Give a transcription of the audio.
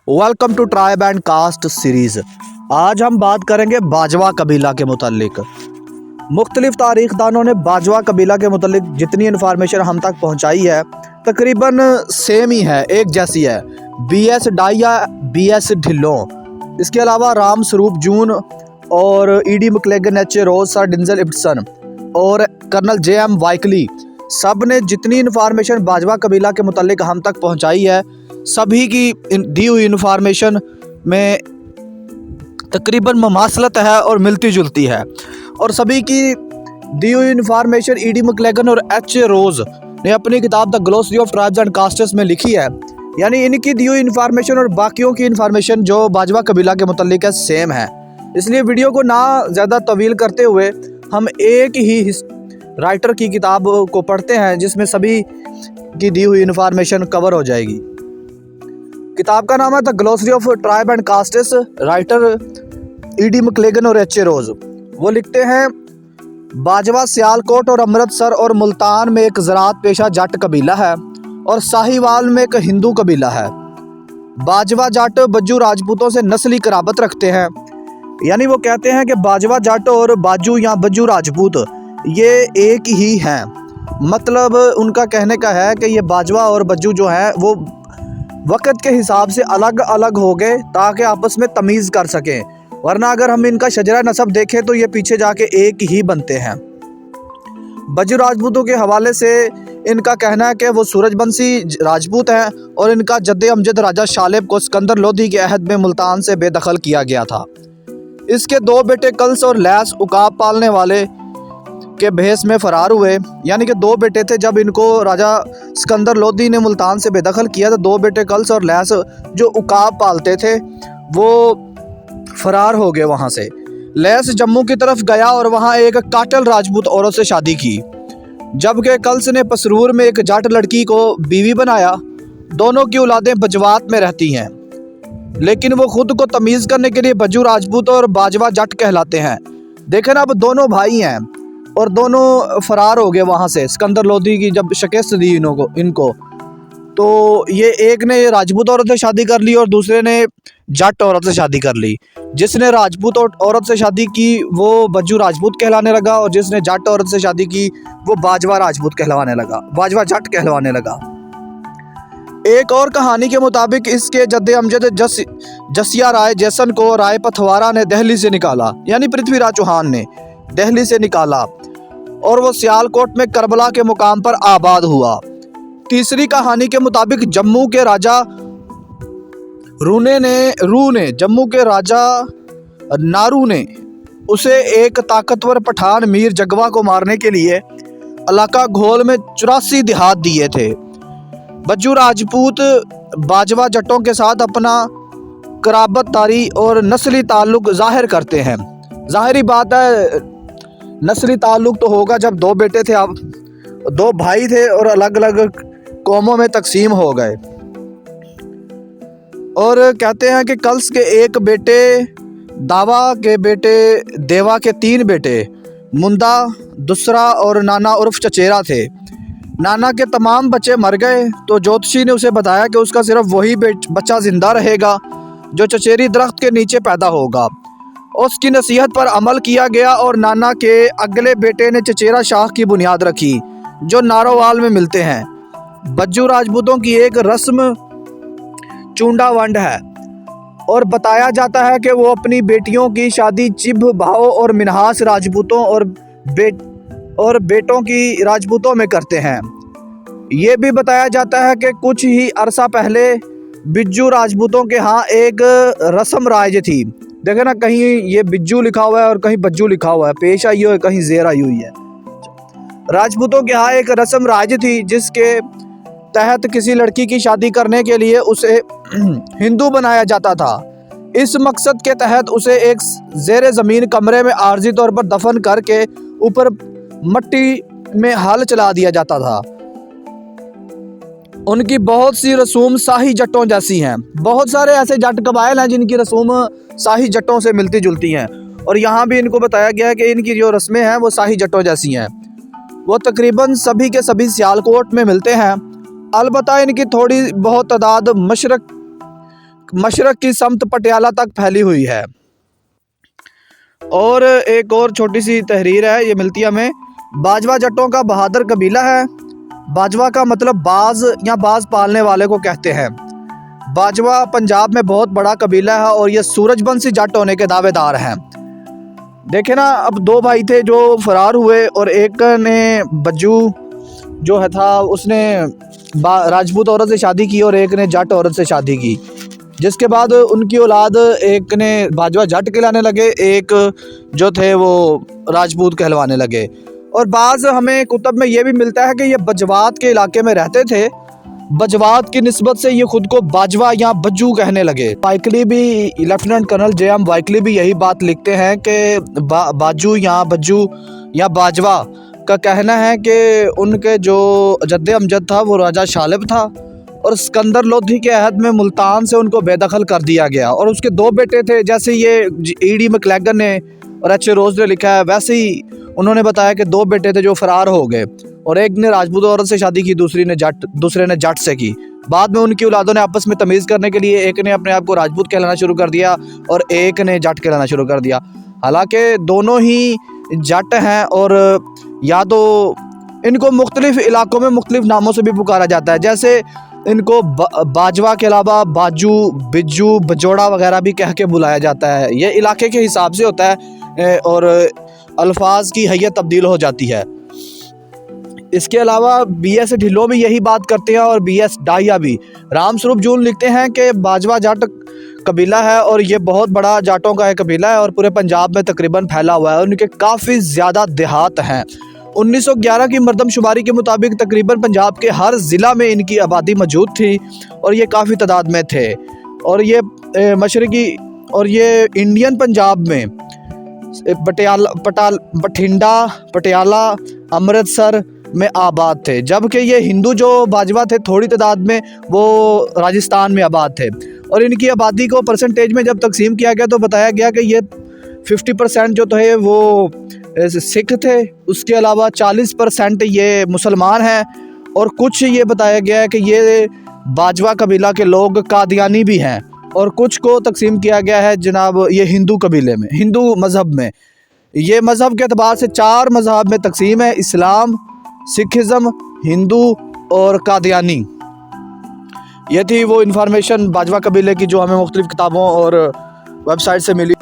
Welcome to tribe and caste series. आज हम बात करेंगे बाजवा कबीला के मुतालिक। मुख्तलिफ तारीख़दानों ने बाजवा कबीला के मुतालिक जितनी इन्फॉर्मेशन हम तक पहुँचाई है तकरीबन सेम ही है, एक जैसी है। BS डाइया, BS ढिल्लों, इसके अलावा राम स्वरूप जून और ED मैकलेगन, H रोज, सर डेंजल इब्सन और कर्नल JM वाइकली, सब ने जितनी इन्फॉर्मेशन बाजवा कबीला के मुतालिक हम तक पहुँचाई है, सभी की दी हुई इन्फॉर्मेशन में तकरीबन ममासलत है और मिलती जुलती है। और सभी की दी हुई इन्फॉर्मेशन ED मैकलेगन और H रोज ने अपनी किताब the glossary of tribes and castes में लिखी है। यानी इनकी दी हुई इन्फॉर्मेशन और बाकियों की इन्फॉर्मेशन जो बाजवा कबीला के मुतालिक है सेम है। इसलिए वीडियो को ना ज़्यादा तवील करते हुए हम एक ही राइटर की किताब को पढ़ते हैं जिसमें सभी की दी हुई इन्फॉर्मेशन कवर हो जाएगी। किताब का नाम है the glossary of tribe and castes, writer ED Maclagan और H रोज। वो लिखते हैं, बाजवा सियालकोट और अमृतसर और मुल्तान में एक ज़राअत पेशा जट कबीला है और साहिवाल में एक हिंदू कबीला है। बाजवा जट बज्जू राजपूतों से नस्ली कराबत रखते हैं। यानी वो कहते हैं कि बाजवा जट और बाजू या बज्जू राजपूत ये एक ही हैं। मतलब उनका कहने का है कि ये बाजवा और बज्जू जो हैं वो वक़्त के हिसाब से अलग अलग हो गए ताकि आपस में तमीज़ कर सकें, वरना अगर हम इनका शजरा नसब देखें तो ये पीछे जाके एक ही बनते हैं। बज्जू राजपूतों के हवाले से इनका कहना है कि वो सूरजबंसी राजपूत हैं और इनका जद्दे अमजद राजा शालेब को सिकंदर लोधी के अहद में मुल्तान से बेदखल किया गया था। इसके दो बेटे कल्स और लैस उकाब पालने वाले के भेस में फ़रार हुए। यानी कि दो बेटे थे, जब इनको राजा सिकंदर लोधी ने मुल्तान से बेदखल किया तो दो बेटे कल्स और लैस जो उकाब पालते थे वो फ़रार हो गए वहाँ से। लैस जम्मू की तरफ गया और वहाँ एक काटल राजपूत औरत से शादी की, जबकि कल्स ने पसरूर में एक जाट लड़की को बीवी बनाया। दोनों की औलादें बजवात में रहती हैं, लेकिन वो खुद को तमीज़ करने के लिए बज्जू राजपूत और बाजवा जट कहलाते हैं। देखें ना, अब दोनों भाई हैं और दोनों फ़रार हो गए वहाँ से। सिकंदर लोधी की जब शिकस्त दी इनको तो ये एक ने राजपूत औरत से शादी कर ली और दूसरे ने जट औरत से शादी कर ली। जिसने राजपूत औरत से शादी की वो बज्जू राजपूत कहलाने लगा और जिसने जट औरत से शादी की वो बाजवा राजपूत कहलवाने लगा, बाजवा जट कहलवाने लगा। एक और कहानी के मुताबिक इसके जद्दे अमजद जसिया राय जैसन को राय पथवारा ने दिल्ली से निकाला, यानी पृथ्वीराज चौहान ने दिल्ली से निकाला और वो सियालकोट में करबला के मुकाम पर आबाद हुआ। तीसरी कहानी के मुताबिक जम्मू के राजा रू ने जम्मू के राजा नारू ने उसे एक ताकतवर पठान मीर जगवा को मारने के लिए इलाका घोल में 84 देहात दिए थे। बज्जू राजपूत बाजवा जट्टों के साथ अपना कराबतदारी और नस्ली ताल्लुक जाहिर करते हैं। जाहिरी बात है, नस्ली ताल्लुक तो होगा जब दो बेटे थे, अब दो भाई थे और अलग अलग कौमों में तकसीम हो गए। और कहते हैं कि कल्स के एक बेटे, दावा के बेटे, देवा के 3 बेटे, मुंदा, दूसरा और नाना उर्फ चचेरा थे। नाना के तमाम बच्चे मर गए तो ज्योतिषी ने उसे बताया कि उसका सिर्फ वही बच्चा ज़िंदा रहेगा जो चचेरी दरख्त के नीचे पैदा होगा। उसकी नसीहत पर अमल किया गया और नाना के अगले बेटे ने चचेरा शाख की बुनियाद रखी जो नारोवाल में मिलते हैं। बज्जू राजपूतों की एक रस्म चूंडा वंड है और बताया जाता है कि वो अपनी बेटियों की शादी चिब, भाव और मिनहास राजपूतों और बेटों की राजपूतों में करते हैं। ये भी बताया जाता है कि कुछ ही अरसा पहले बिज्जू राजपूतों के यहाँ एक रस्म राज थी। देखे ना, कहीं ये बिज्जू लिखा हुआ है और कहीं बज्जू लिखा हुआ है, पेश आई हुई, कहीं जेर आई हुई है। राजपूतों के यहाँ एक रस्म राज थी जिसके तहत किसी लड़की की शादी करने के लिए उसे हिंदू बनाया जाता था। इस मकसद के तहत उसे एक ज़ेरे ज़मीन कमरे में आर्जी तौर पर दफन करके ऊपर मट्टी में हल चला दिया जाता था। उनकी बहुत सी रसूम शाही जट्टों जैसी हैं। बहुत सारे ऐसे जट कबाइल हैं जिनकी रसूम शाही जट्टों से मिलती जुलती हैं और यहाँ भी इनको बताया गया है कि इनकी जो रस्में हैं वो शाही जट्टों जैसी हैं। वो तकरीबन सभी के सभी सियालकोट में मिलते हैं। अलबत्ता इनकी थोड़ी बहुत तादाद मशरक मशरक़ की समत पटियाला तक फैली हुई है। और एक और छोटी सी तहरीर है, ये मिलती है हमें। बाजवा जट्टों का बहादुर कबीला है। बाजवा का मतलब बाज या बाज पालने वाले को कहते हैं। बाजवा पंजाब में बहुत बड़ा कबीला है और ये सूरजबंसी जट होने के दावेदार हैं। देखे ना, अब दो भाई थे जो फरार हुए और एक ने बज्जू जो है था उसने राजपूत औरत से शादी की और एक ने जट औरत से शादी की, जिसके बाद उनकी औलाद एक ने बाजवा जट कहलाने लगे, एक जो थे वो राजपूत कहलवाने लगे। और बाज़ हमें कुतब में ये भी मिलता है कि ये बजवात के इलाके में रहते थे। बजवात की निस्बत से ये खुद को बाजवा या बज्जू कहने लगे। वाइकली भी, लेफ्टिनेंट कर्नल जे.एम. वाइकली भी यही बात लिखते हैं कि बाजू या बज्जू या बाजवा का कहना है कि उनके जो जद्दे अमजद था वो राजा शालिब था और सिकंदर लोधी के अहद में मुल्तान से उनको बेदखल कर दिया गया। और उसके दो बेटे थे, जैसे ये E.D. मैकलेगन ने और H.A. रोज ने लिखा है, वैसे ही उन्होंने बताया कि दो बेटे थे जो फरार हो गए और एक ने राजपूत औरत से शादी की, दूसरे ने जट से की। बाद में उनकी औलादों ने आपस में तमीज़ करने के लिए एक ने अपने आप को राजपूत कहलाना शुरू कर दिया और एक ने जट कहलाना शुरू कर दिया। हालांकि दोनों ही जट हैं और या तो इनको मुख्तलिफ इलाकों में मुख्तलिफ नामों से भी पुकारा जाता है। जैसे इनको बाजवा के अलावा बाजू, बिज्जू, बजोड़ा वगैरह भी कह के बुलाया जाता है। ये इलाके के हिसाब से होता है और अल्फाज की हैयत तब्दील हो जाती है। इसके अलावा B.S. ढिल्लों भी यही बात करते हैं और B.S. डाहिया भी। रामस्वरूप जून लिखते हैं कि बाजवा जाट कबीला है और ये बहुत बड़ा जाटों का एक कबीला है और पूरे पंजाब में तकरीबन फैला हुआ है। उनके काफ़ी ज़्यादा देहात हैं। 1911 की मरदमशुमारी के मुताबिक तकरीबन पंजाब के हर ज़िला में इनकी आबादी मौजूद थी और ये काफ़ी तादाद में थे। और ये मशरक़ी और ये इंडियन पंजाब में बठिंडा, पटियाला, अमृतसर में आबाद थे, जबकि ये हिंदू जो बाजवा थे थोड़ी तादाद में वो राजस्थान में आबाद थे। और इनकी आबादी को परसेंटेज में जब तकसीम किया गया तो बताया गया कि ये 50% जो थे वो सिख थे, उसके अलावा 40% ये मुसलमान हैं और कुछ ये बताया गया है कि ये बाजवा कबीला के लोग कादियानी भी हैं। और कुछ को तकसीम किया गया है जनाब ये हिंदू कबीले में, हिंदू मज़हब में। ये मज़हब के अतबार से 4 मज़हब में तकसीम है: इस्लाम, सिखिज़म, हिंदू और कादियानी। ये थी वो इन्फॉर्मेशन बाजवा कबीले की जो हमें मुख्तलिफ़ किताबों और वेबसाइट से मिली।